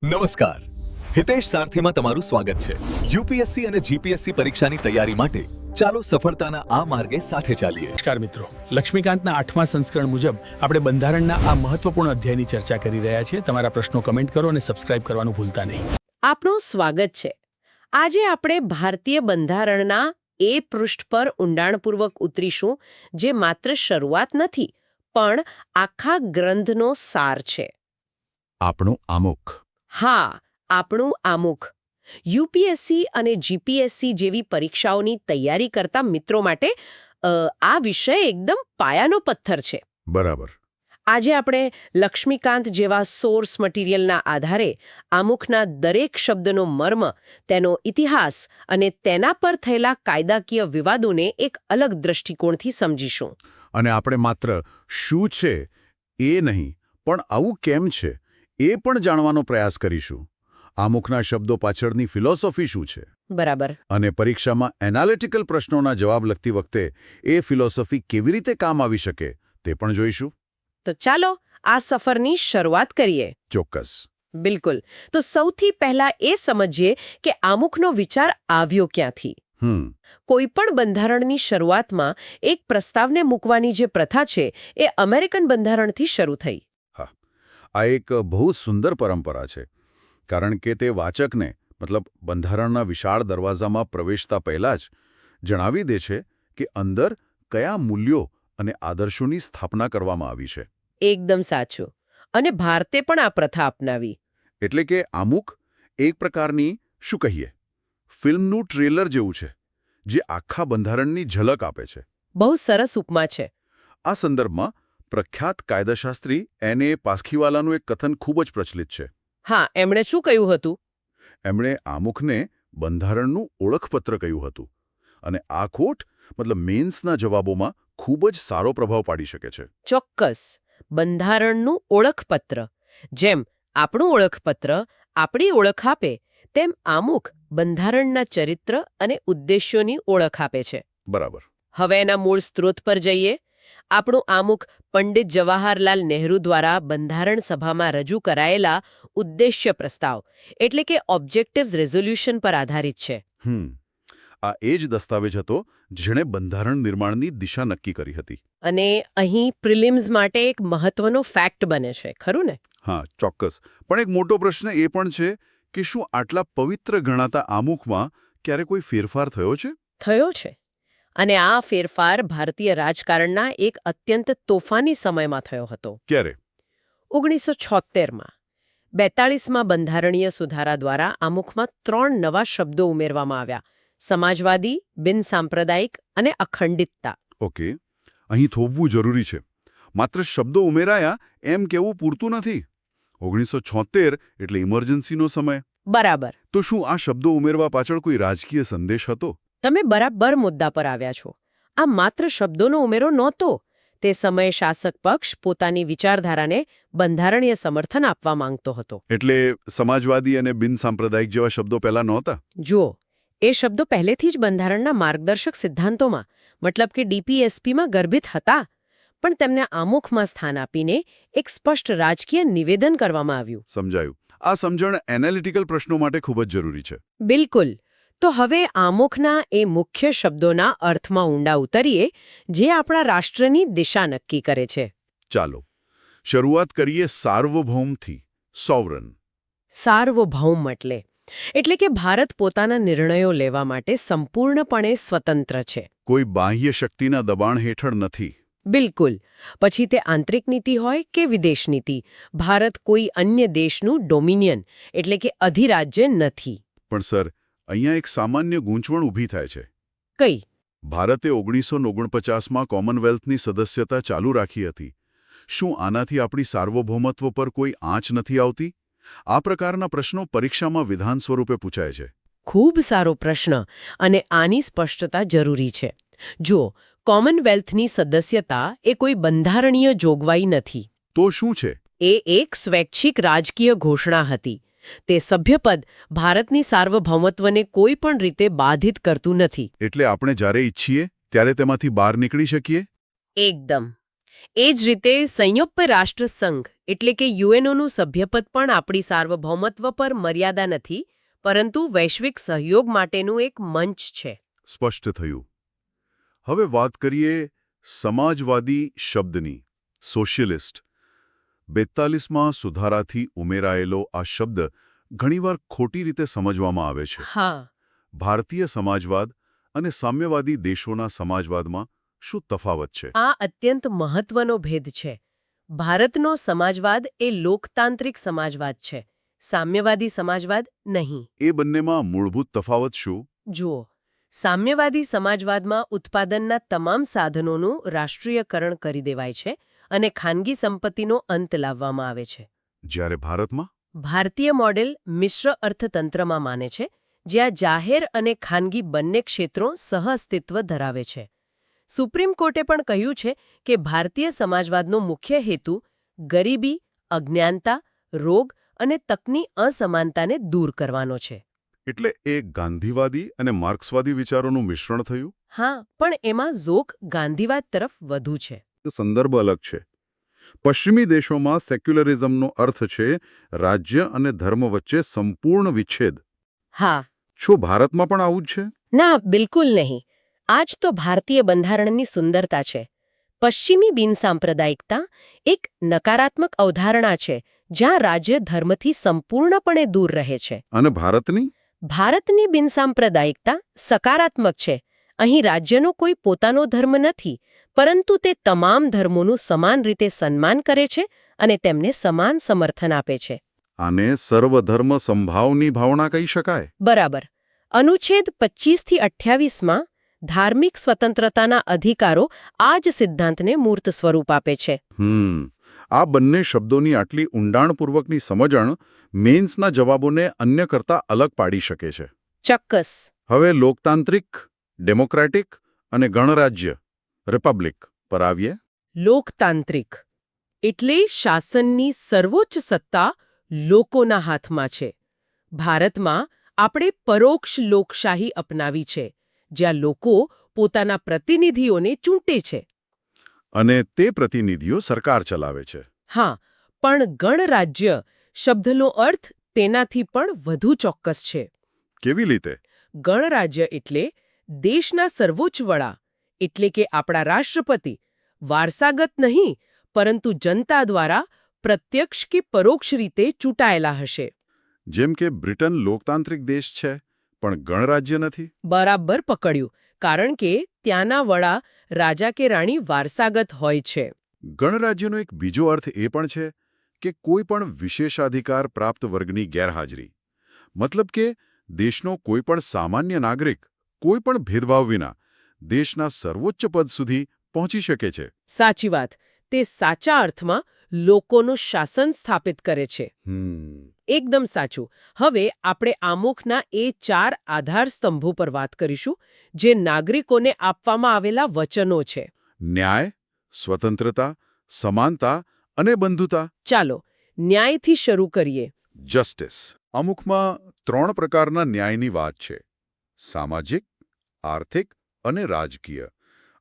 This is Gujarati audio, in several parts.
નમસ્કાર, હિતેશ સારથીમાં તમારું સ્વાગત છે. યુપીએસસી અને જીપીએસસી પરીક્ષાની તૈયારી માટે ચાલો સફળતાના આ માર્ગે સાથે ચાલીએ. નમસ્કાર મિત્રો, લક્ષ્મીકાંતના 8મા સંસ્કરણ મુજબ આપણે બંધારણના આ મહત્વપૂર્ણ અધ્યાયની ચર્ચા કરી રહ્યા છીએ. તમારા પ્રશ્નો કમેન્ટ કરો અને સબસ્ક્રાઇબ કરવાનું ભૂલતા નહીં. આપનું સ્વાગત છે. આજે આપણે ભારતીય બંધારણના એ પૃષ્ઠ પર ઊંડાણપૂર્વક ઉતરીશું જે માત્ર શરૂઆત નથી પણ આખા ગ્રંથનો સાર છે. આપણું આમુખ. હા, આપણું આમુખ. યુપીએસસી અને જીપીએસસી જેવી પરીક્ષાઓની તૈયારી કરતા મિત્રો માટે આ વિષય એકદમ પાયાનો પથ્થર છે. બરાબર. આજે આપણે લક્ષ્મીકાંત જેવા સોર્સ મટીરિયલના આધારે આમુખના દરેક શબ્દનો મર્મ, તેનો ઇતિહાસ અને તેના પર થયેલા કાયદાકીય વિવાદોને એક અલગ દૃષ્ટિકોણથી સમજીશું. અને આપણે માત્ર શું છે એ નહીં, પણ આવું કેમ છે એ પણ જાણવાનો પ્રયાસ કરીશું. આમુખના શબ્દો પાછળની ફિલોસોફી શું છે? બરાબર. અને પરીક્ષામાં એનાલિટિકલ પ્રશ્નોના જવાબ લખતી વખતે એ ફિલોસોફી કેવી રીતે કામ આવી શકે તે પણ જોઈશું. તો ચાલો આ સફરની શરૂઆત કરીએ. ચોક્કસ. બિલકુલ. તો સૌથી પહેલા એ સમજીએ કે આમુખનો વિચાર આવ્યો ક્યાંથી. કોઈ પણ બંધારણની શરૂઆતમાં એક પ્રસ્તાવને મૂકવાની જે પ્રથા છે એ અમેરિકન બંધારણથી શરૂ થઈ. આ એક બહુ સુંદર પરંપરા છે, કારણ કે તે વાચકને મતલબ બંધારણના વિશાળ દરવાજામાં પ્રવેશતા પહેલાં જ જણાવી દે છે કે અંદર કયા મૂલ્યો અને આદર્શોની સ્થાપના કરવામાં આવી છે. એકદમ સાચું. અને ભારતે પણ આ પ્રથા અપનાવી. એટલે કે આમુખ એક પ્રકારની શું કહીએ, ફિલ્મનું ટ્રેલર જેવું છે, જે આખા બંધારણની ઝલક આપે છે. બહુ સરસ ઉપમા છે. આ સંદર્ભમાં પ્રખ્યાત કાયદાશાસ્ત્રી N.A. પાસ્કીવાલાનું એક કથન ખૂબ જ પ્રચલિત છે. હા, એમણે શું કહ્યું હતું? એમણે આમુખને બંધારણનું ઓળખપત્ર કહ્યું હતું. અને આ ખોટ મતલબ મેન્સના જવાબોમાં ખૂબ જ સારો પ્રભાવ પાડી શકે છે. ચોક્કસ. બંધારણનું ઓળખપત્ર. જેમ આપણું ઓળખપત્ર આપણી ઓળખ આપે, તેમ આમુખ બંધારણના ચરિત્ર અને ઉદ્દેશ્યોની ઓળખ આપે છે. બરાબર. હવે એના મૂળ સ્ત્રોત પર જઈએ. આપણું આમુખ પંડિત જવાહરલાલ નહેરુ દ્વારા બંધારણ સભામાં રજૂ કરાયેલા ઉદ્દેશ્ય પ્રસ્તાવ એટલે કે ઓબ્જેક્ટિવ્સ રેઝોલ્યુશન પર આધારિત છે. આ એ જ દસ્તાવેજ હતો જેણે બંધારણ નિર્માણની દિશા નક્કી કરી હતી. અને અહીં પ્રિલિમ્સ માટે એક મહત્વનો ફેક્ટ બને છે, ખરું ને? હા, ચોક્કસ. પણ એક મોટો પ્રશ્ન એ પણ છે કે શું આટલા પવિત્ર ગણાતા આમુખમાં ક્યારે કોઈ ફેરફાર થયો છે? થયો છે. અને આ ફેરફાર ભારતીય રાજકારણના એક અત્યંત તોફાની સમયમાં થયો હતો. ક્યારે? 1976માં 42માં બંધારણીય સુધારા દ્વારા આમુખમાં 3 નવા શબ્દો ઉમેરવામાં આવ્યા: સમાજવાદી, બિનસાંપ્રદાયિક અને અખંડિતતા. ઓકે, અહીં થોભવું જરૂરી છે. માત્ર શબ્દો ઉમેરાયા એમ કહેવું પૂરતું નથી. 1976 એટલે ઇમરજન્સીનો સમય. બરાબર. તો શું આ શબ્દો ઉમેરવા પાછળ કોઈ રાજકીય સંદેશ હતો? તમે બરાબર મુદ્દા પર આવ્યા છો. આ માત્ર શબ્દોનો ઉમેરો નહોતો. તે સમયે શાસક પક્ષ પોતાની વિચારધારાને બંધારણીય સમર્થન આપવા માંગતો હતો. એટલે સમાજવાદી અને બિનસાંપ્રદાયિક જેવા શબ્દો પહેલા નહોતા? જુઓ, એ શબ્દો પહેલેથી જ બંધારણના માર્ગદર્શક સિદ્ધાંતોમાં મતલબ કે DPSPમાં ગર્ભિત હતા, પણ તેમને આમુખમાં સ્થાન આપીને એક સ્પષ્ટ રાજકીય નિવેદન કરવામાં આવ્યું. સમજાયું. આ સમજણ એનાલિટિકલ પ્રશ્નો માટે ખૂબ જ જરૂરી છે. બિલકુલ. તો હવે આમુખના એ મુખ્ય શબ્દોના અર્થમાં ઊંડા ઉતરીએ જે આપણા રાષ્ટ્રની દિશા નક્કી કરે છે. ચાલો શરૂઆત કરીએ સાર્વભૌમથી. સોવરન. સાર્વભૌમ એટલે કે ભારત પોતાના નિર્ણયો લેવા માટે સંપૂર્ણપણે સ્વતંત્ર છે. કોઈ બાહ્ય શક્તિના દબાણ હેઠળ નથી. બિલકુલ. પછી તે આંતરિક નીતિ હોય કે વિદેશ નીતિ, ભારત કોઈ અન્ય દેશનું ડોમિનિયન એટલે કે અધિરાજ્ય નથી. પણ સર, અહીંયા એક સામાન્ય ગૂંચવણ ઊભી થાય છે. કઈ? ભારતે 1949માં કોમનવેલ્થની સદસ્યતા ચાલુ રાખી હતી. શું આનાથી આપણી સાર્વભૌમત્વ પર કોઈ આંચ નથી આવતી? આ પ્રકારના પ્રશ્નો પરીક્ષામાં વિધાન સ્વરૂપે પૂછાય છે. ખૂબ સારો પ્રશ્ન, અને આની સ્પષ્ટતા જરૂરી છે. જુઓ, કોમનવેલ્થની સદસ્યતા એ કોઈ બંધારણીય જોગવાઈ નથી. તો શું છે? એ એક સ્વૈચ્છિક રાજકીય ઘોષણા હતી. તે સભ્યપદ ભારતની સાર્વભૌમત્વને કોઈ પણ રીતે બાધિત કરતું નથી. એટલે આપણે જ્યારે ઈચ્છીએ ત્યારે તેમાંથી બહાર નીકળી શકીએ? એકદમ. એ જ રીતે સંયુક્ત રાષ્ટ્ર સંઘ એટલે કે યુએનઓનું સભ્યપદ પણ આપણી સાર્વભૌમત્વ પર મર્યાદા નથી, પરંતુ વૈશ્વિક સહયોગ માટેનું એક મંચ છે. સ્પષ્ટ થયું. હવે વાત કરીએ સમાજવાદી શબ્દની. સોશિયલિસ્ટ. 42માં સુધારાથી ઉમેરાયેલો આ શબ્દ ઘણીવાર ખોટી રીતે સમજવામાં આવે છે. હા, ભારતીય સમાજવાદ અને સામ્યવાદી દેશોના સમાજવાદમાં શું તફાવત છે? આ અત્યંત મહત્વનો ભેદ છે. ભારતનો સમાજવાદ એ લોકતાંત્રિક સમાજવાદ છે, સામ્યવાદી સમાજવાદ નહીં. એ બંનેમાં મૂળભૂત તફાવત શું? જુઓ, સામ્યવાદી સમાજવાદમાં ઉત્પાદનના તમામ સાધનોનું રાષ્ટ્રીયકરણ કરી દેવાય છે અને ખાનગી સંપત્તિનો અંત લાવવામાં આવે છે. જ્યારે ભારતમાં ભારતીય મોડેલ મિશ્ર અર્થતંત્રમાં માને છે, જ્યાં જાહેર અને ખાનગી બંને ક્ષેત્રો સહઅસ્તિત્વ ધરાવે છે. સુપ્રીમ કોર્ટે પણ કહ્યું છે કે ભારતીય સમાજવાદનો મુખ્ય હેતુ ગરીબી, અજ્ઞાનતા, રોગ અને તકની અસમાનતાને દૂર કરવાનો છે. એટલે એ ગાંધીવાદી અને માર્ક્સવાદી વિચારોનું મિશ્રણ થયું? હા, પણ એમાં ઝોક ગાંધીવાદ તરફ વધુ છે. સંદર્ભ અલગ છે. પશ્ચિમી દેશોમાં સેક્યુલરિઝમનો અર્થ છે રાજ્ય અને ધર્મ વચ્ચે સંપૂર્ણ વિચ્છેદ. હા. શું ભારતમાં પણ આવું જ છે? ના, બિલકુલ નહીં. આ જ તો ભારતીય બંધારણની સુંદરતા છે. પશ્ચિમી બિનસાંપ્રદાયિકતા એક નકારાત્મક અવધારણા છે, જ્યાં રાજ્ય ધર્મથી સંપૂર્ણપણે દૂર રહે છે. અને ભારતની? ભારતની બિનસાંપ્રદાયિકતા સકારાત્મક છે. અહીં રાજ્યનો કોઈ પોતાનો ધર્મ નથી, પરંતુ તે તમામ ધર્મોનું સમાન રીતે સન્માન કરે છે અને તેમને સમાન સમર્થન આપે છે. આને સર્વધર્મ સંભાવની ભાવના કહી શકાય. બરાબર. અનુચ્છેદ 25થી 28માં ધાર્મિક સ્વતંત્રતાના અધિકારો આ જ સિદ્ધાંતને મૂર્ત સ્વરૂપ આપે છે. આ બંને શબ્દોની આટલી ઊંડાણપૂર્વકની સમજણ મેન્સના જવાબોને અન્ય કરતા અલગ પાડી શકે છે. ચોક્કસ. હવે લોકતાંત્રિક, ડેમોક્રેટિક અને ગણરાજ્ય રિપબ્લિક પર આવીએ. લોકતાંત્રિક એટલે શાસનની સર્વોચ્ચ સત્તા લોકોના હાથમાં છે. ભારતમાં આપણે પરોક્ષ લોકશાહી અપનાવી છે, જ્યાં લોકો પોતાના પ્રતિનિધિઓને ચૂંટે છે. અને તે પ્રતિનિધિઓ સરકાર ચલાવે છે. હા, પણ ગણરાજ્ય શબ્દનો અર્થ તેનાથી પણ વધુ ચોક્કસ છે. કેવી રીતે? ગણરાજ્ય એટલે દેશના સર્વોચ્ચ વડા, એટલે કે આપણા રાષ્ટ્રપતિ, વારસાગત નહીં, પરંતુ જનતા દ્વારા પ્રત્યક્ષ કે પરોક્ષ રીતે ચૂંટાયેલા હશે. જેમ કે બ્રિટન લોકતાંત્રિક દેશ છે, પણ ગણરાજ્ય નથી. બરાબર પકડ્યું, કારણ કે ત્યાંના વડા રાજા કે રાણી વારસાગત હોય છે. ગણરાજ્યનો એક બીજો અર્થ એ પણ છે કે કોઈ પણ વિશેષાધિકાર પ્રાપ્ત વર્ગની ગેરહાજરી. મતલબ કે દેશનો કોઈ પણ સામાન્ય નાગરિક કોઈ પણ ભેદભાવ વિના દેશના સર્વોચ્ચ પદ સુધી પહોંચી શકે છે. સાચી વાત. તે સાચા અર્થમાં લોકોનું શાસન સ્થાપિત કરે છે. એકદમ સાચું. હવે આપણે આમુખના એ 4 આધાર સ્તંભો પર વાત કરીશું, જે નાગરિકોને આપવામાં આવેલા વચનો છે. ન્યાય, સ્વતંત્રતા, સમાનતા અને બંધુતા. ચાલો ન્યાયથી શરૂ કરીએ. જસ્ટિસ. અમુકમાં 3 પ્રકારના ન્યાયની વાત છે: સામાજિક, આર્થિક અને રાજકીય.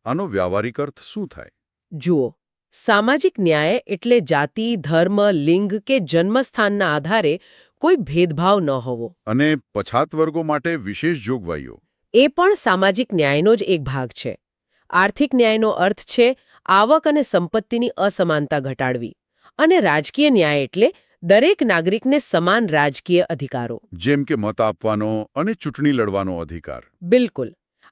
આનો વ્યાવહારિક અર્થ શું થાય? જુઓ, સામાજિક ન્યાય એટલે જાતિ, ધર્મ, લિંગ કે જન્મસ્થાનના આધારે કોઈ ભેદભાવ ન હોવો. અને પછાત વર્ગો માટે વિશેષ જોગવાઈઓ. એ પણ સામાજિક ન્યાયનો જ એક ભાગ છે. આર્થિક ન્યાયનો અર્થ છે આવક અને સંપત્તિની અસમાનતા ઘટાડવી. અને રાજકીય ન્યાય એટલે દરેક નાગરિકને સમાન રાજકીય અધિકારો, જેમ કે મત આપવાનો અને ચૂંટણી લડવાનો અધિકાર. બિલકુલ.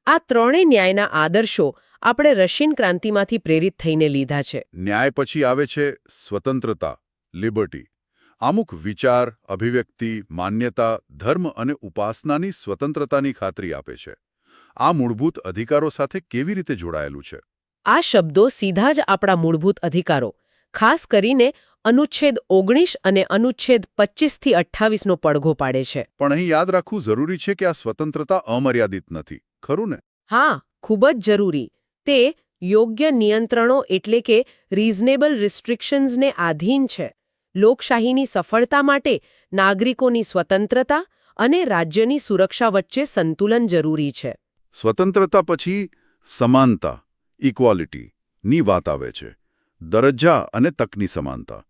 આ ત્રણેય ન્યાયના આદર્શો આપણે રશિયન ક્રાંતિમાંથી પ્રેરિત થઈને લીધા છે. ન્યાય પછી આવે છે સ્વતંત્રતા, લિબર્ટી. અમુક વિચાર, અભિવ્યક્તિ, માન્યતા, ધર્મ અને ઉપાસનાની સ્વતંત્રતાની ખાતરી આપે છે. આ મૂળભૂત અધિકારો સાથે કેવી રીતે જોડાયેલું છે? આ શબ્દો સીધા જ આપણા મૂળભૂત અધિકારો, ખાસ કરીને અનુચ્છેદ 19 અને અનુચ્છેદ 25થી 28નો પડઘો પાડે છે. પણ અહીં યાદ રાખવું જરૂરી છે કે આ સ્વતંત્રતા અમર્યાદિત નથી, ખરું ને? હા, ખૂબ જ જરૂરી. તે યોગ્ય નિયંત્રણો એટલે કે રીઝનેબલ રિસ્ટ્રિક્શન્સને આધીન છે. લોકશાહીની સફળતા માટે નાગરિકોની સ્વતંત્રતા અને રાજ્યની સુરક્ષા વચ્ચે સંતુલન જરૂરી છે. સ્વતંત્રતા પછી સમાનતા, ઇક્વાલિટી ની વાત આવે છે. દરજ્જા અને તકની સમાનતા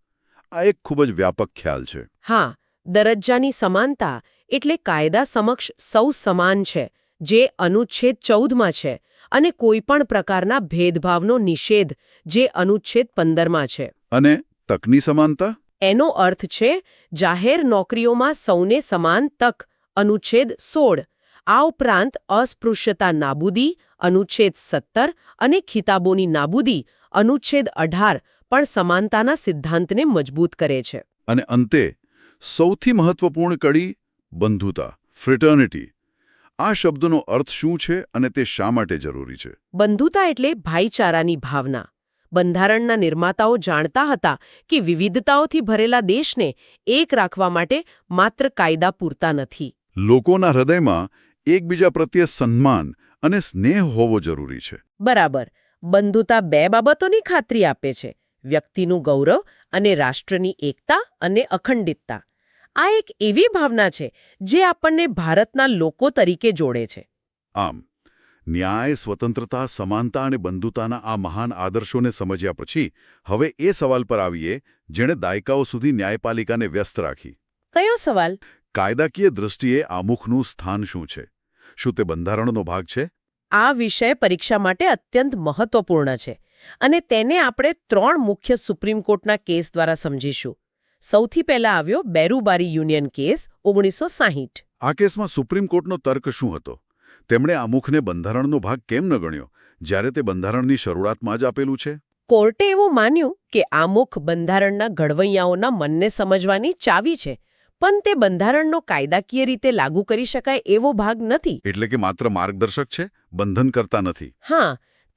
આ એક ખૂબ જ વ્યાપક ખ્યાલ છે. હા, દરજ્જાની સમાનતા એટલે કાયદા સમક્ષ સૌ સમાન છે, જે અનુચ્છેદ 14માં છે, અને કોઈપણ પ્રકારના ભેદભાવનો નિષેધ, જે અનુચ્છેદ 15માં છે. અને તકની સમાનતા? એનો અર્થ છે જાહેર નોકરીઓમાં સૌને સમાન તક, અનુચ્છેદ 16. આ ઉપરાંત અસ્પૃશ્યતા નાબૂદી, અનુચ્છેદ 17, અને ખિતાબોની નાબૂદી, અનુચ્છેદ 18 પણ સમાનતાના સિદ્ધાંતને મજબૂત કરે છે. અને અંતે સૌથી મહત્વપૂર્ણ કડી બંધુતા, ફ્રેટર્નિટી. આ શબ્દનો અર્થ શું છે અને તે શા માટે જરૂરી છે? બંધુતા એટલે ભાઈચારાની ભાવના. બંધારણના નિર્માતાઓ જાણતા હતા કે વિવિધતાઓથી ભરેલા દેશને એક રાખવા માટે માત્ર કાયદા પૂરતા નથી. લોકોના હૃદયમાં એકબીજા પ્રત્યે સન્માન અને સ્નેહ હોવો જરૂરી છે. બરાબર. બંધુતા બે બાબતોની ખાતરી આપે છે: વ્યક્તિનું ગૌરવ અને રાષ્ટ્રની એકતા અને અખંડિતતા. આ એક એવી ભાવના છે જે આપણને ભારતના લોકો તરીકે જોડે છે. આમ ન્યાય, સ્વતંત્રતા, સમાનતા અને બંધુતાના આ મહાન આદર્શોને સમજ્યા પછી હવે એ સવાલ પર આવીએ જેણે દાયકાઓ સુધી ન્યાયપાલિકાને વ્યસ્ત રાખી. કયો સવાલ? કાયદાકીય દૃષ્ટિએ આમુખનું સ્થાન શું છે? શું તે બંધારણનો ભાગ છે? આ વિષય પરીક્ષા માટે અત્યંત મહત્વપૂર્ણ છે, અને તેને આપણે 3 મુખ્ય સુપ્રીમ કોર્ટના કેસ દ્વારા સમજીશું. સૌથી પહેલા આવ્યો બેરુબારી યુનિયન કેસ 1960. આ કેસમાં સુપ્રીમ કોર્ટનો તર્ક શું હતો? તેમણે આમુખને બંધારણનો ભાગ કેમ ન ગણ્યો જ્યારે તે બંધારણની શરૂઆતમાં જ આપેલું છે? કોર્ટે એવું માન્યું કે આમુખ બંધારણના ઘડવૈયાઓના મનને સમજવાની ચાવી છે, પણ તે બંધારણનો કાયદાકીય રીતે લાગુ કરી શકાય એવો ભાગ નથી. એટલે કે માત્ર માર્ગદર્શક છે, બંધન કરતા નથી. હા,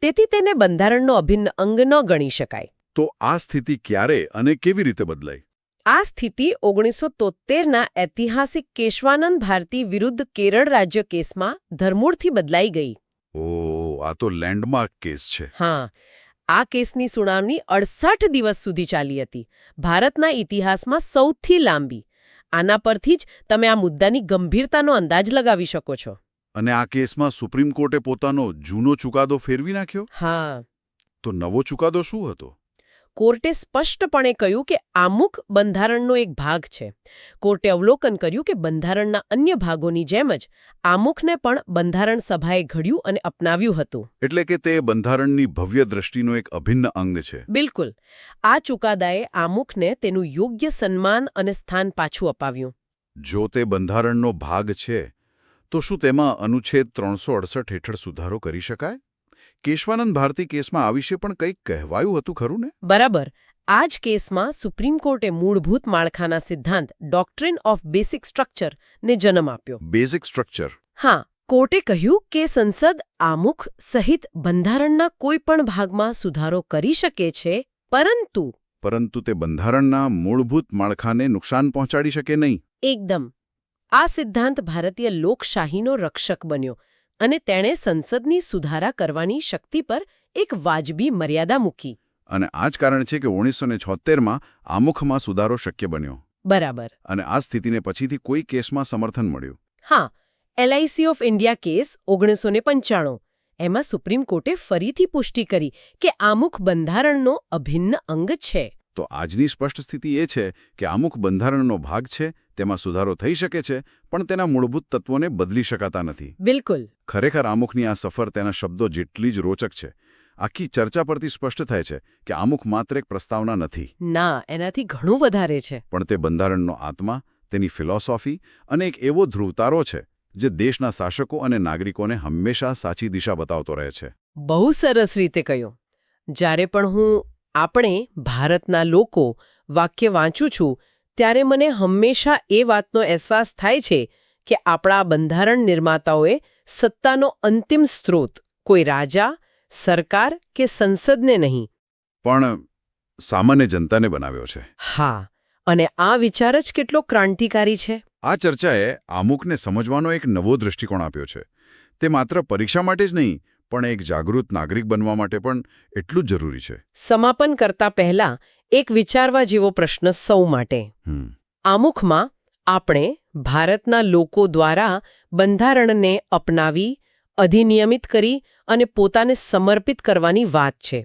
તેથી તેને બંધારણનો અભિન્ન અંગ ન ગણી શકાય. તો આ સ્થિતિ ક્યારે અને કેવી રીતે બદલાઈ? આ સ્થિતિ 1973ના ઐતિહાસિક કેશવાનંદ ભારતી વિરુદ્ધ કેરળ રાજ્ય કેસમાં ધરમૂળથી બદલાઈ ગઈ. ઓહ, આ તો લેન્ડમાર્ક કેસ છે. હા, આ કેસની સુનાવણી 68 દિવસ સુધી ચાલી હતી. ભારતના ઇતિહાસમાં સૌથી લાંબી. આના પરથી જ તમે આ મુદ્દાની ગંભીરતાનો અંદાજ લગાવી શકો છો. અને આ કેસમાં સુપ્રીમ કોર્ટે પોતાનો જૂનો ચુકાદો ફેરવી નાખ્યો? હા. તો નવો ચુકાદો શું હતો? કોર્ટે સ્પષ્ટપણે કહ્યું કે આમુખ બંધારણનો એક ભાગ છે. કોર્ટે અવલોકન કર્યું કે બંધારણના અન્ય ભાગોની જેમ જ આમુખને પણ બંધારણ સભાએ ઘડ્યું અને અપનાવ્યું હતું. એટલે કે તે બંધારણની ભવ્ય દ્રષ્ટિનો એક અભિન્ન અંગ છે. બિલકુલ. આ ચુકાદાએ આમુખને તેનું યોગ્ય સન્માન અને સ્થાન પાછું અપાવ્યું. જો તે બંધારણનો ભાગ છે તો શું તેમાં અનુચ્છેદ 368 હેઠળ સુધારો કરી શકાય? કેશવાનંદ ભારતી કેસમાં આ વિશે પણ કંઈક કહેવાયું હતું ખરું ને? બરાબર. આ જ કેસમાં સુપ્રીમ કોર્ટે મૂળભૂત માળખાના સિદ્ધાંત ડોક્ટ્રિન ઓફ બેસિક સ્ટ્રક્ચર ને જન્મ આપ્યો. Basic structure? હા. કોર્ટે કહ્યું કે સંસદ આમુખ સહિત બંધારણના કોઈ પણ ભાગમાં સુધારો કરી શકે છે, પરંતુ તે બંધારણના મૂળભૂત માળખાને નુકસાન પહોંચાડી શકે નહીં. એકદમ. આ સિદ્ધાંત ભારતીય લોકશાહીનો રક્ષક બન્યો, અને તેણે સંસદની સુધારા કરવાની શક્તિ પર એક વાજબી મર્યાદા મૂકી. અને આ જ કારણ છે કે 1976માં આમુખમાં સુધારો શક્ય બન્યો. બરાબર. અને આ સ્થિતિને પછીથી કોઈ કેસમાં સમર્થન મળ્યું. હા, LIC ઓફ ઇન્ડિયા કેસ 1995. એમાં સુપ્રીમ કોર્ટે ફરીથી પુષ્ટિ કરી કે આમુખ બંધારણનો અભિન્ન અંગ છે. તો આજની સ્પષ્ટ સ્થિતિ એ છે કે આમુખ બંધારણનો ભાગ છે, તેમાં સુધારો થઈ શકે છે, પણ તેના મૂળભૂત તત્વોને બદલી શકાતા નથી. બિલકુલ. ખરેખર આમુખની આ સફર તેના શબ્દો જેટલી જ રોચક છે. આખી ચર્ચા પરથી સ્પષ્ટ થાય છે કે આમુખ માત્ર એક પ્રસ્તાવના નથી. ના, એનાથી ઘણું વધારે છે. પણ તે બંધારણનો આત્મા, તેની ફિલોસોફી અને એક એવો ધ્રુવતારો છે જે દેશના શાસકો અને નાગરિકોને હંમેશા સાચી દિશા બતાવતો રહે છે. બહુ સરસ રીતે કહ્યું. જ્યારે પણ આપણે ભારતના લોકો વાક્ય વાંચું છું, ત્યારે મને હંમેશા એ વાતનો અહેસાસ થાય છે કે આપણા બંધારણ નિર્માતાઓએ સત્તાનો અંતિમ સ્ત્રોત કોઈ રાજા, સરકાર કે સંસદને નહીં, પણ સામાન્ય જનતાને બનાવ્યો છે. હા, અને આ વિચાર જ કેટલો ક્રાંતિકારી છે. આ ચર્ચાએ આમુખને સમજવાનો એક નવો દૃષ્ટિકોણ આપ્યો છે. તે માત્ર પરીક્ષા માટે જ નહીં, પણ એક જાગૃત નાગરિક બનવા માટે પણ એટલું જ જરૂરી છે. સમાપન કરતા પહેલા એક વિચારવા જેવો પ્રશ્ન સૌ માટે. આમુખમાં આપણે ભારતના લોકો દ્વારા બંધારણને અપનાવી, અધિનિયમિત કરી અને પોતાને સમર્પિત કરવાની વાત છે.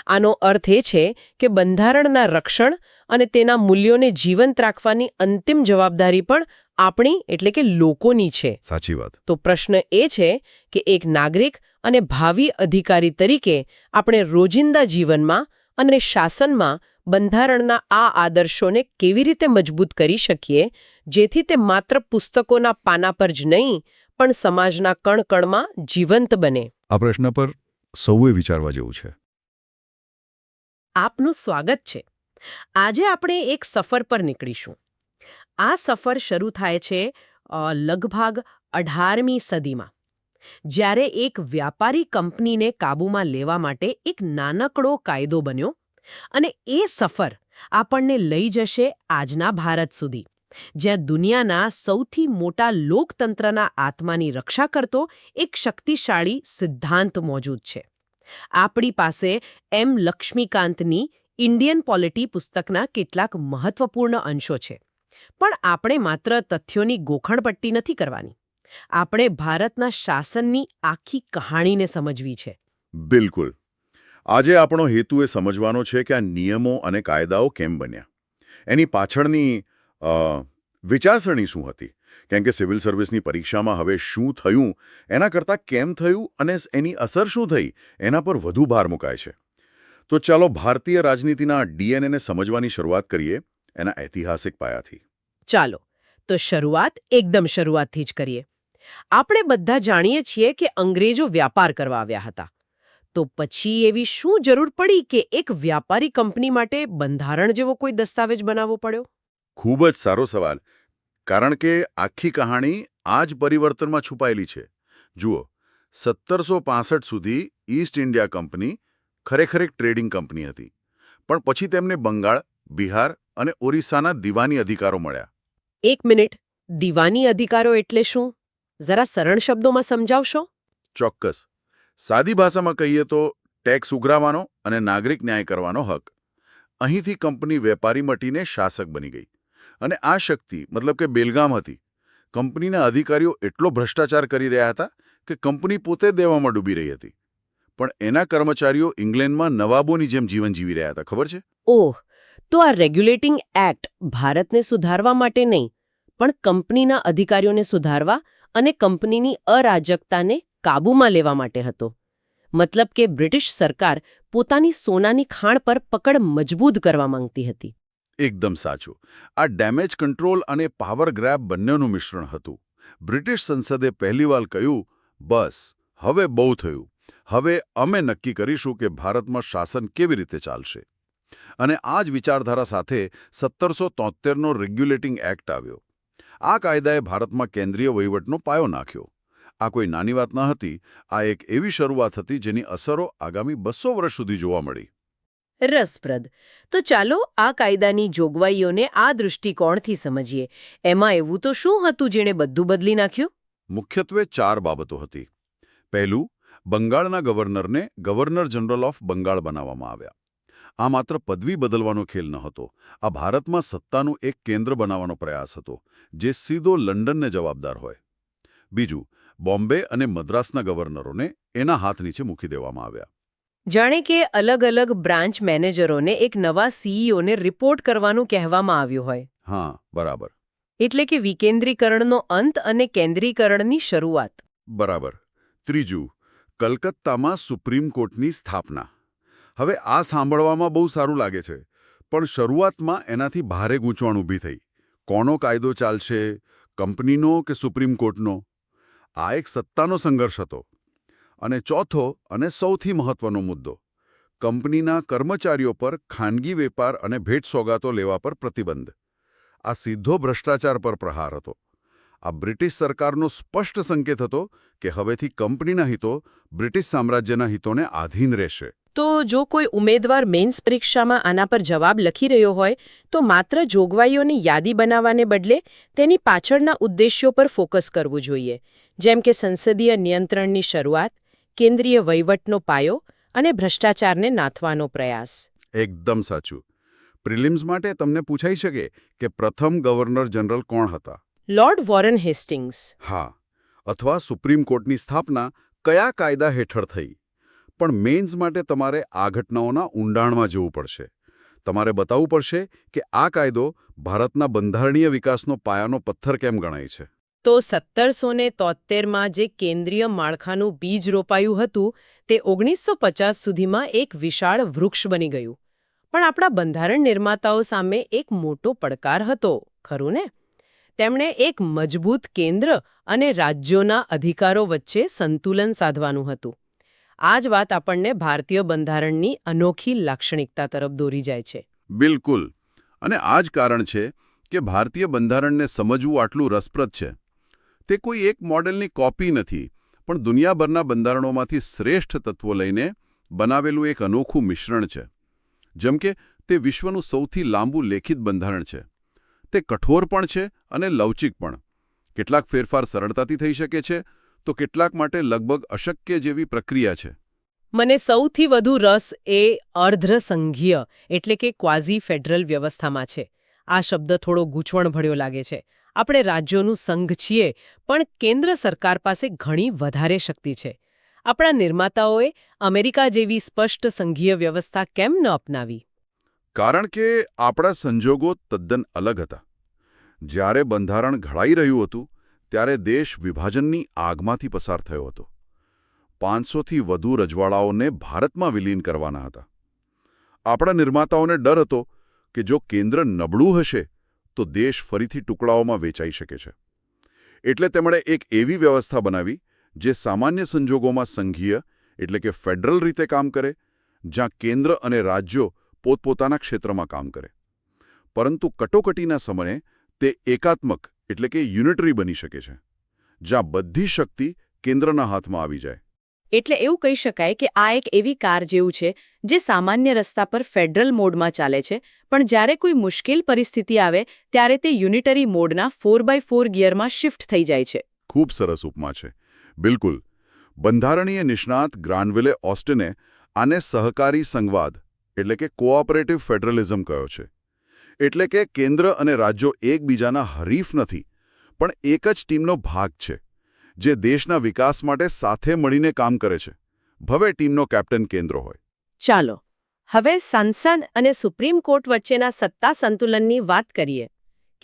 આનો અર્થ એ છે કે બંધારણના રક્ષણ અને તેના મૂલ્યોને જીવંત રાખવાની અંતિમ જવાબદારી પણ આપણી એટલે કે લોકોની છે. સાચી વાત. તો પ્રશ્ન એ છે કે એક નાગરિક અને ભાવિ અધિકારી તરીકે આપણે રોજિંદા જીવનમાં અને શાસનમાં બંધારણના આ આદર્શોને કેવી રીતે મજબૂત કરી શકીએ જેથી તે માત્ર પુસ્તકોના પાના પર જ નહીં પણ સમાજના કણકણમાં જીવંત બને. આ પ્રશ્ન પર સૌએ વિચારવા જેવું છે. આપનું સ્વાગત છે. આજે આપણે એક સફર પર નીકળીશું. આ સફર શરૂ થાય છે લગભગ 18મી સદીમાં, જ્યારે એક વ્યાપારી કંપનીને કાબૂમાં લેવા માટે એક નાનકડો કાયદો બન્યો અને એ સફર આપણને લઈ જશે આજના ભારત સુધી, જ્યાં દુનિયાના સૌથી મોટા લોકતંત્રના આત્માની રક્ષા કરતો એક શક્તિશાળી સિદ્ધાંત મોજૂદ છે. આપણી પાસે એમ લક્ષ્મીકાંતની ઇન્ડિયન પોલિટી પુસ્તકના કેટલાક મહત્વપૂર્ણ અંશો છે, પણ આપણે માત્ર તથ્યોની ગોખણપટ્ટી નથી કરવાની. આપણે ભારતના શાસનની આખી કહાણીને સમજવી છે. બિલકુલ. આજે આપણો હેતુ એ સમજવાનો છે કે આ નિયમો અને કાયદાઓ કેમ બન્યા, એની પાછળની વિચારસરણી શું હતી. કેમ કે સિવિલ સર્વિસની પરીક્ષામાં હવે શું થયું એના કરતાં કેમ થયું અને એની અસર શું થઈ એના પર વધુ ભાર મુકાય છે. તો ચાલો ભારતીય રાજનીતિના ડીએનએને સમજવાની શરૂઆત કરીએ એના ઐતિહાસિક પાયાથી. ચાલો, તો શરૂઆતથી જ કરીએ. આપણે બધા જાણીએ છીએ કે અંગ્રેજો વ્યાપાર કરવા આવ્યા હતા. તો પછી એવી શું જરૂર પડી કે એક વ્યાપારી કંપની માટે બંધારણ જેવો કોઈ દસ્તાવેજ બનાવવો પડ્યો? ખૂબ જ સારો સવાલ. કારણ કે આખી કહાણી આ જ પરિવર્તનમાં છુપાયેલી છે. જુઓ, 1765 સુધી ઈસ્ટ ઇન્ડિયા કંપની ખરેખર એક ટ્રેડિંગ કંપની હતી, પણ પછી તેમને બંગાળ, બિહાર અને ઓરિસ્સાના દિવાની અધિકારો મળ્યા. એક મિનિટ, દિવાની અધિકારો એટલે શું? જરા સરળ શબ્દોમાં સમજાવશો? ચોક્કસ. સાદી ભાષામાં કહીએ તો ટેક્સ ઉઘરાવવાનો અને નાગરિક ન્યાય કરવાનો હક. અહીંથી કંપની વેપારી મટીને શાસક બની ગઈ. અને આ શક્તિ મતલબ કે બેલગામ હતી. કંપનીના અધિકારીઓ એટલો ભ્રષ્ટાચાર કરી રહ્યા હતા કે કંપની પોતે દેવામાં ડૂબી રહી હતી. પણ એના કર્મચારીઓ ઇંગ્લેન્ડમાં નવાબોની જેમ જીવન જીવી રહ્યા હતા. ખબર છે? ઓહ, તો આ રેગ્યુલેટિંગ એક્ટ ભારતને સુધારવા માટે નહીં, પણ કંપનીના અધિકારીઓને સુધારવા અને કંપનીની અરાજકતાને કાબૂમાં લેવા માટે હતો. મતલબ કે બ્રિટિશ સરકાર પોતાની સોનાની ખાણ પર પકડ મજબૂત કરવા માંગતી હતી. એકદમ સાચું. આ ડેમેજ કંટ્રોલ અને પાવર ગ્રેબ બંનેનું મિશ્રણ હતું. બ્રિટિશ સંસદે પહેલીવાર કહ્યું, બસ હવે બહુ થયું, હવે અમે નક્કી કરીશું કે ભારતમાં શાસન કેવી રીતે ચાલશે. અને આ જ વિચારધારા સાથે 1773નો રેગ્યુલેટિંગ એક્ટ આવ્યો. આ કાયદાએ ભારતમાં કેન્દ્રીય વહીવટનો પાયો નાખ્યો. આ કોઈ નાની વાત ન હતી. આ એક એવી શરૂઆત હતી જેની અસરો આગામી 200 વર્ષ સુધી જોવા મળી. રસપ્રદ. તો ચાલો આ કાયદાની જોગવાઈઓને આ દૃષ્ટિકોણથી સમજીએ. એમાં એવું તો શું હતું જેણે બધું બદલી નાખ્યું? મુખ્યત્વે 4 બાબતો હતી. પહેલું, બંગાળના ગવર્નરને ગવર્નર જનરલ ઓફ બંગાળ બનાવવામાં આવ્યા. આ માત્ર પદવી બદલવાનો ખેલ ન હતો. આ ભારતમાં સત્તાનું એક કેન્દ્ર બનાવવાનો પ્રયાસ હતો, જે સીધો લંડનને જવાબદાર હોય. બીજું, બોમ્બે અને મદ્રાસના ગવર્નરોને એના હાથ નીચે મૂકી દેવામાં આવ્યા. જાણે કે અલગ અલગ બ્રાન્ચ મેનેજરોને એક નવા સીઈઓને રિપોર્ટ કરવાનું કહેવામાં આવ્યું હોય. હા, બરાબર. એટલે કે વિકેન્દ્રીકરણનો અંત અને કેન્દ્રીકરણની શરૂઆત. બરાબર. ત્રીજું, કલકત્તામાં સુપ્રીમ કોર્ટની સ્થાપના. હવે આ સાંભળવામાં બહુ સારું લાગે છે, પણ શરૂઆતમાં એનાથી ભારે ગૂંચવણ ઊભી થઈ. કોનો કાયદો ચાલશે, કંપનીનો કે સુપ્રીમ કોર્ટનો? આ એક સત્તાનો સંઘર્ષ હતો. અને ચોથો અને સૌથી મહત્વનો મુદ્દો, કંપનીના કર્મચારીઓ પર ખાનગી વેપાર અને ભેટ સોગાતો લેવા પર પ્રતિબંધ. આ સીધો ભ્રષ્ટાચાર પર પ્રહાર હતો. આ બ્રિટિશ સરકારનો સ્પષ્ટ સંકેત હતો કે હવેથી કંપનીના હિતો બ્રિટિશ સામ્રાજ્યના હિતોને આધીન રહેશે. તો જો કોઈ ઉમેદવાર મેન્સ પરીક્ષામાં આના પર જવાબ લખી રહ્યો હોય તો માત્ર જોગવાઈઓની યાદી બનાવવાને બદલે તેની પાછળના ઉદ્દેશ્યો પર ફોકસ કરવું જોઈએ, જેમ કે સંસદીય નિયંત્રણની શરૂઆત, કેન્દ્રીય વહીવટનો પાયો અને ભ્રષ્ટાચારને નાથવાનો પ્રયાસ. એકદમ સાચું. પ્રિલિમ્સ માટે તમને પૂછાઈ શકે કે પ્રથમ ગવર્નર જનરલ કોણ હતા? Lord Warren Hastings. હા. અથવા સુપ્રીમ કોર્ટની સ્થાપના કયા કાયદા હેઠળ થઈ? પણ મેઇન્સ માટે તમારે આ ઘટનાઓના ઊંડાણમાં જવું પડશે. તમારે બતાવવું પડશે કે આ કાયદો ભારતના બંધારણીય વિકાસનો પાયાનો પથ્થર કેમ ગણાય છે. તો 1773માં જે કેન્દ્રીય માળખાનું બીજ રોપાયું હતું તે 1950 સુધીમાં એક વિશાળ વૃક્ષ બની ગયું. પણ આપણા બંધારણ નિર્માતાઓ સામે એક મોટો પડકાર હતો, ખરું ને? તેમણે એક મજબૂત કેન્દ્ર અને રાજ્યોના અધિકારો વચ્ચે સંતુલન સાધવાનું હતું. આ જ વાત આપણને ભારતીય બંધારણની અનોખી લાક્ષણિકતા તરફ દોરી જાય છે. બિલકુલ. અને આ જ કારણ છે કે ભારતીય બંધારણને સમજવું આટલું રસપ્રદ છે. તે કોઈ એક મોડેલની કોપી નથી, પણ દુનિયાભરના બંધારણોમાંથી શ્રેષ્ઠ તત્વો લઈને બનાવેલું એક અનોખું મિશ્રણ છે. જેમ કે તે વિશ્વનું સૌથી લાંબુ લેખિત બંધારણ છે. તે કઠોર પણ છે અને લવચિક પણ. કેટલાક ફેરફાર સરળતાથી થઈ શકે છે, તો કેટલાક માટે લગભગ અશક્ય જેવી પ્રક્રિયા છે. મને સૌથી વધુ રસ એ અર્ધસંઘીય એટલે કે ક્વાઝી ફેડરલ વ્યવસ્થામાં છે. આ શબ્દ થોડો ગૂંચવણભર્યો લાગે છે. આપણે રાજ્યોનું સંઘ છીએ, પણ કેન્દ્ર સરકાર પાસે ઘણી વધારે શક્તિ છે. આપણા નિર્માતાઓએ અમેરિકા જેવી સ્પષ્ટ સંઘીય વ્યવસ્થા કેમ ન અપનાવી? કારણ કે આપણા સંજોગો તદ્દન અલગ હતા. જ્યારે બંધારણ ઘડાઈ રહ્યું હતું, ત્યારે દેશ વિભાજનની આગમાંથી પસાર થયો હતો. 500થી વધુ રજવાડાઓને ભારતમાં વિલીન કરવાના હતા. આપણા નિર્માતાઓને ડર હતો કે જો કેન્દ્ર નબળું હશે તો દેશ ફરીથી ટુકડાઓમાં વેચાઈ શકે છે. એટલે તેમણે એક એવી વ્યવસ્થા બનાવી જે સામાન્ય સંજોગોમાં સંઘીય એટલે કે ફેડરલ રીતે કામ કરે, જ્યાં કેન્દ્ર અને રાજ્યો પોતપોતાના ક્ષેત્રમાં કામ કરે. પરંતુ કટોકટીના સમયે તે એકાત્મક એટલે કે યુનિટરી બની શકે છે, જ્યાં બધી શક્તિ કેન્દ્રના હાથમાં આવી જાય. એટલે એવું કહી શકાય કે આ એક એવી કાર જેવું છે જે સામાન્ય રસ્તા પર ફેડરલ મોડમાં ચાલે છે, પણ જ્યારે કોઈ મુશ્કેલ પરિસ્થિતિ આવે ત્યારે તે યુનિટરી મોડના 4x4 ગિયરમાં શિફ્ટ થઈ જાય છે. ખૂબ સરસ ઉપમા છે. બિલકુલ. બંધારણીય નિષ્ણાત ગ્રાનવિલે ઓસ્ટિને આને સહકારી સંઘવાદ એટલે કે કોઓપરેટિવ ફેડરલિઝમ કહ્યો છે. એટલે કે કેન્દ્ર અને રાજ્યો એકબીજાના હરીફ નથી, પણ એક જ ટીમનો ભાગ છે, જે દેશના વિકાસ માટે સાથે મળીને કામ કરે છે. ભવે ટીમનો કેપ્ટન કેન્દ્ર હોય. ચાલો હવે સંસદ અને સુપ્રીમ કોર્ટ વચ્ચેના સત્તા સંતુલનની વાત કરીએ.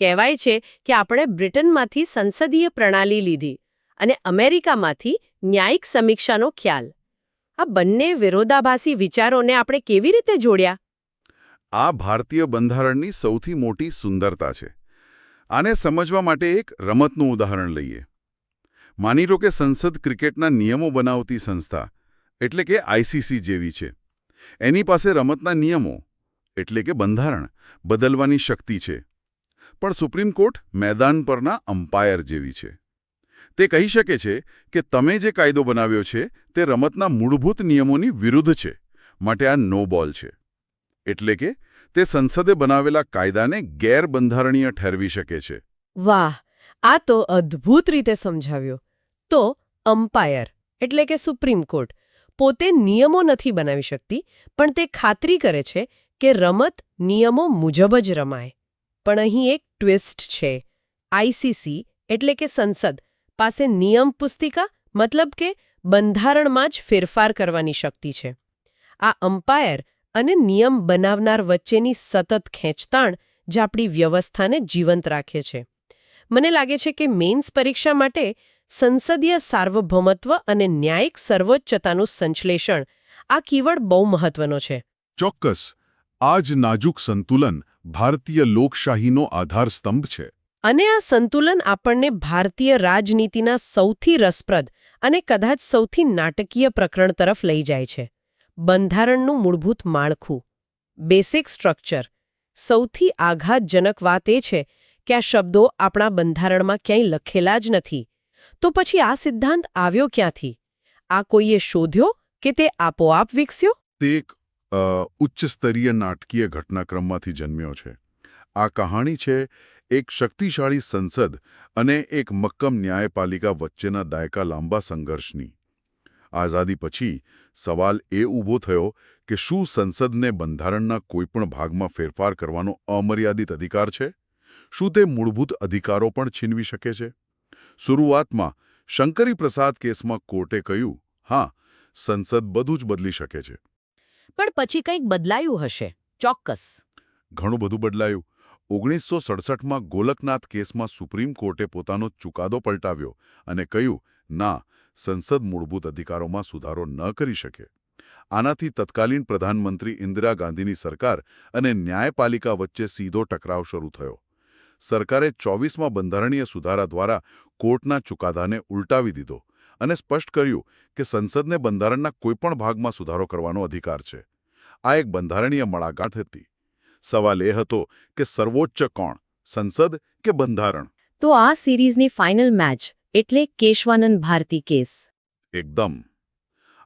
કહેવાય છે કે આપણે બ્રિટનમાંથી સંસદીય પ્રણાલી લીધી અને અમેરિકામાંથી ન્યાયિક સમીક્ષાનો ખ્યાલ. આ બંને વિરોધાભાસી વિચારોને આપણે કેવી રીતે જોડ્યા? આ ભારતીય બંધારણની સૌથી મોટી સુંદરતા છે. આને સમજવા માટે એક રમતનું ઉદાહરણ લઈએ. માની લો કે સંસદ ક્રિકેટના નિયમો બનાવતી સંસ્થા એટલે કે આઈસીસી જેવી છે. એની પાસે રમતના નિયમો એટલે કે બંધારણ બદલવાની શક્તિ છે. પણ સુપ્રીમ કોર્ટ મેદાન પરના અમ્પાયર જેવી છે. તે કહી શકે છે કે તમે જે કાયદો બનાવ્યો છે તે રમતના મૂળભૂત નિયમોની વિરુદ્ધ છે, માટે આ નો બોલ છે. એટલે કે તે સંસદે બનાવેલા કાયદાને ગેરબંધારણીય ઠેરવી શકે છે. વાહ, આ તો અદ્ભુત રીતે સમજાવ્યો. તો અમ્પાયર એટલે કે સુપ્રીમ કોર્ટ પોતે નિયમો નથી બનાવી શકતી, પણ તે ખાતરી કરે છે કે રમત નિયમો મુજબ જ રમાય. પણ અહીં એક ટ્વિસ્ટ છે. આઈસીસી એટલે કે સંસદ પાસે નિયમ પુસ્તિકા મતલબ કે બંધારણમાં જ ફેરફાર કરવાની શક્તિ છે. આ અમ્પાયર અને નિયમ બનાવનાર વચ્ચેની સતત ખેંચતાણ જ આપણી વ્યવસ્થાને જીવંત રાખે છે. મને લાગે છે કે મેઇન્સ પરીક્ષા માટે સંસદીય સાર્વભૌમત્વ અને ન્યાયિક સર્વોચ્ચતાનું સંશ્લેષણ આ કીવર્ડ બહુ મહત્વનો છે. ચોક્કસ. આ જ નાજુક સંતુલન ભારતીય લોકશાહીનો આધારસ્તંભ છે. અને આ સંતુલન આપણને ભારતીય રાજનીતિના સૌથી રસપ્રદ અને કદાચ સૌથી નાટકીય પ્રકરણ તરફ લઈ જાય છે. બંધારણનું મૂળભૂત માળખું, બેસિક સ્ટ્રક્ચર. સૌથી આઘાતજનક વાત એ છે કે આ શબ્દો આપણા બંધારણમાં ક્યાંય લખેલા જ નથી. તો પછી આ સિદ્ધાંત આવ્યો ક્યાંથી? આ કોઈએ શોધ્યો કે તે આપોઆપ વિકસ્યો? તે એક ઉચ્ચ સ્તરીય નાટકીય ઘટનાક્રમમાંથી જન્મ્યો છે. આ કહાણી છે એક શક્તિશાળી સંસદ અને એક મક્કમ ન્યાયપાલિકા વચ્ચેના દાયકા લાંબા સંઘર્ષની. આઝાદી પછી સવાલ એ ઊભો થયો કે શું સંસદને બંધારણના કોઈપણ ભાગમાં ફેરફાર કરવાનો અમર્યાદિત અધિકાર છે? શું તે મૂળભૂત અધિકારો પણ છીનવી શકે છે? શરૂઆતમાં શંકરી પ્રસાદ કેસમાં કોર્ટે કહ્યું, હા, સંસદ બધું જ બદલી શકે છે. પણ પછી કંઈક બદલાયું હશે ચોક્કસ. ઘણું બધું બદલાયું. 1967માં ગોલકનાથ કેસમાં સુપ્રીમ કોર્ટે પોતાનો ચુકાદો પલટાવ્યો અને કહ્યું, ના, સંસદ મૂળભૂત અધિકારોમાં સુધારો ન કરી શકે. આનાથી તત્કાલીન પ્રધાનમંત્રી ઇન્દિરા ગાંધીની સરકાર અને ન્યાયપાલિકા વચ્ચે સીધો ટકરાવ શરૂ થયો. સરકારે 24માં બંધારણીય સુધારા દ્વારા કોર્ટના ચુકાદાને ઉલટાવી દીધો અને સ્પષ્ટ કર્યું કે સંસદને બંધારણના કોઈપણ ભાગમાં સુધારો કરવાનો અધિકાર છે. આ એક બંધારણીય મડાગાંઠ હતી. સવાલ એ હતો કે સર્વોચ્ચ કોણ, સંસદ કે બંધારણ? તો આ સિરીઝની ફાઇનલ મેચ એટલે કેશવાનંદ ભારતી કેસ. એકદમ.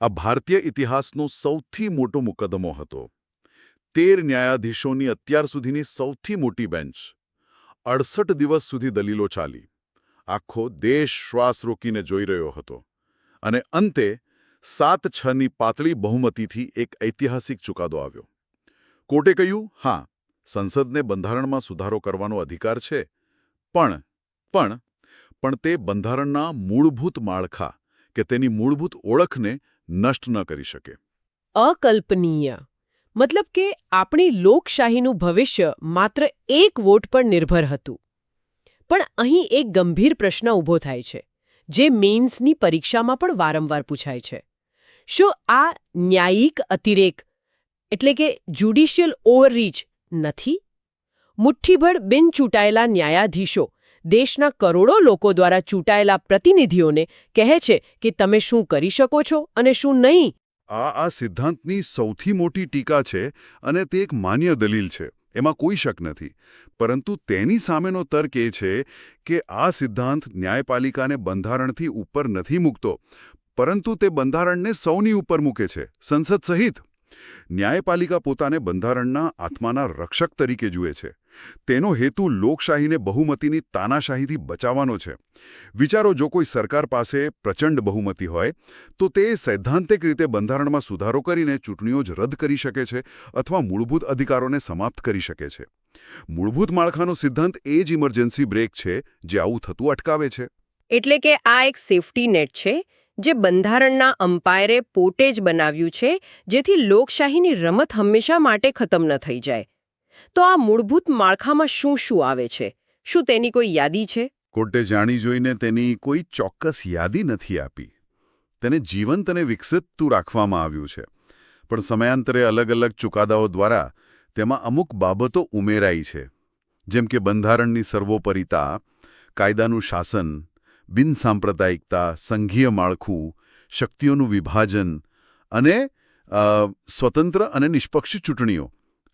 આ ભારતીય ઇતિહાસનો સૌથી મોટો મુકદ્દમો હતો. 13 ન્યાયાધીશોની અત્યાર સુધીની સૌથી મોટી બેન્ચ. 68 દિવસ સુધી દલીલો ચાલી. આખો દેશ શ્વાસ રોકીને જોઈ રહ્યો હતો. અને અંતે 7-6ની પાતળી બહુમતીથી એક ઐતિહાસિક ચુકાદો આવ્યો. કોર્ટે કહ્યું, હા, સંસદને બંધારણમાં સુધારો કરવાનો અધિકાર છે, પણ તે બંધારણના મૂળભૂત માળખા કે તેની મૂળભૂત ઓળખને નષ્ટ ન કરી શકે. અકલ્પનીય. મતલબ કે આપણી લોકશાહીનું ભવિષ્ય માત્ર એક વોટ પર નિર્ભર હતું. પણ અહીં એક ગંભીર પ્રશ્ન ઊભો થાય છે, જે મેઇન્સની પરીક્ષામાં પણ વારંવાર પૂછાય છે. શું આ ન્યાયિક અતિરેક એટલે કે જ્યુડિશિયલ ઓવરરીચ નથી? મુઠ્ઠીભર બિનચૂંટાયેલા ન્યાયાધીશો દેશના કરોડો લોકો દ્વારા ચૂંટાયેલા પ્રતિનિધિઓને કહે છે કે તમે શું કરી શકો છો અને શું નહીં. આ સિદ્ધાંતની સૌથી મોટી ટીકા છે અને તે એક માન્ય દલીલ છે. એમાં કોઈ શક નથી. પરંતુ તેની સામેનો તર્ક એ છે કે આ સિદ્ધાંત ન્યાયપાલિકાને બંધારણથી ઉપર નથી મૂકતો, પરંતુ તે બંધારણને સૌની ઉપર મૂકે છે, સંસદ સહિત. ન્યાયપાલિકા પોતાને બંધારણના આત્માના રક્ષક તરીકે જુએ છે. તેનો હેતુ લોકશાહીને બહુમતીની તાનાશાહીથી બચાવવાનો છે. વિચારો, જો કોઈ સરકાર પાસે પ્રચંડ બહુમતી હોય તો તે સૈદ્ધાંતિક રીતે બંધારણમાં સુધારો કરીને ચૂંટણીઓ જ રદ કરી શકે છે અથવા મૂળભૂત અધિકારોને સમાપ્ત કરી શકે છે. મૂળભૂત માળખાનો સિદ્ધાંત એ જ ઇમરજન્સી બ્રેક છે જે આવું થતું અટકાવે છે. એટલે કે આ એક સેફટી નેટ છે જે બંધારણના અમ્પાયરે પોતે જ બનાવ્યું છે, જેથી લોકશાહીની રમત હંમેશા માટે ખતમ ન થઈ જાય. તો આ મૂળભૂત માળખામાં શું શું આવે છે? શું તેની કોઈ યાદી છે? કોર્ટે જાણી જોઈને તેની કોઈ ચોક્કસ યાદી નથી આપી. તેને જીવંત અને વિકસિત રાખવામાં આવ્યું છે. પણ સમયાંતરે અલગ અલગ ચુકાદાઓ દ્વારા તેમાં અમુક બાબતો ઉમેરાઈ છે, જેમ કે બંધારણની સર્વોપરિતા, કાયદાનું શાસન, બિનસાંપ્રદાયિકતા, સંઘીય માળખું, શક્તિઓનું વિભાજન અને સ્વતંત્ર અને નિષ્પક્ષ ચૂંટણીઓ.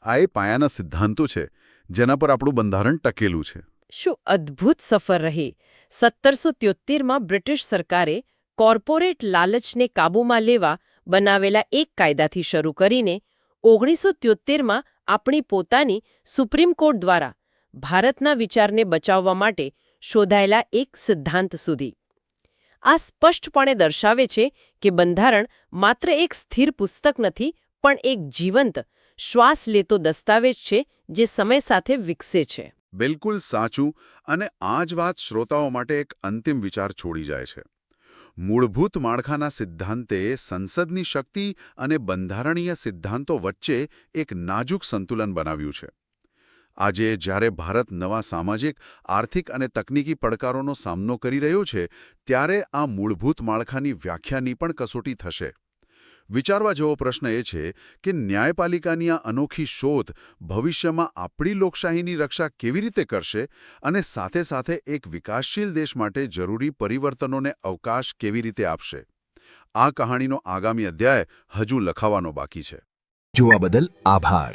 આ એ પાયાના સિદ્ધાંતો છે જેના પર આપણું બંધારણ ટકેલું છે. શું અદ્ભુત સફર રહી! 1773માં બ્રિટિશ સરકારે કોર્પોરેટ લાલચને કાબૂમાં લેવા બનાવેલા એક કાયદાથી શરૂ કરીને 1973માં આપણી પોતાની સુપ્રીમ કોર્ટ દ્વારા ભારતના વિચારને બચાવવા માટે શોધાયેલા એક સિદ્ધાંત સુધી. આ સ્પષ્ટપણે દર્શાવે છે કે બંધારણ માત્ર એક સ્થિર પુસ્તક નથી, પણ એક જીવંત, શ્વાસ લેતો દસ્તાવેજ છે જે સમય સાથે વિકસે છે. બિલકુલ સાચું. અને આ જ વાત શ્રોતાઓ માટે એક અંતિમ વિચાર છોડી જાય છે. મૂળભૂત માળખાના સિદ્ધાંતે સંસદની શક્તિ અને બંધારણીય સિદ્ધાંતો વચ્ચે એક નાજુક સંતુલન બનાવ્યું છે. આજે જ્યારે ભારત નવા સામાજિક, આર્થિક અને તકનીકી પડકારોનો સામનો કરી રહ્યો છે, ત્યારે આ મૂળભૂત માળખાની વ્યાખ્યાની પણ કસોટી થશે. વિચારવા જેવો પ્રશ્ન એ છે કે ન્યાયપાલિકાની આ અનોખી શોધ ભવિષ્યમાં આપણી લોકશાહીની રક્ષા કેવી રીતે કરશે અને સાથે સાથે એક વિકાસશીલ દેશ માટે જરૂરી પરિવર્તનોને અવકાશ કેવી રીતે આપશે. આ કહાણીનો આગામી અધ્યાય હજુ લખાવાનો બાકી છે. જોવા બદલ આભાર.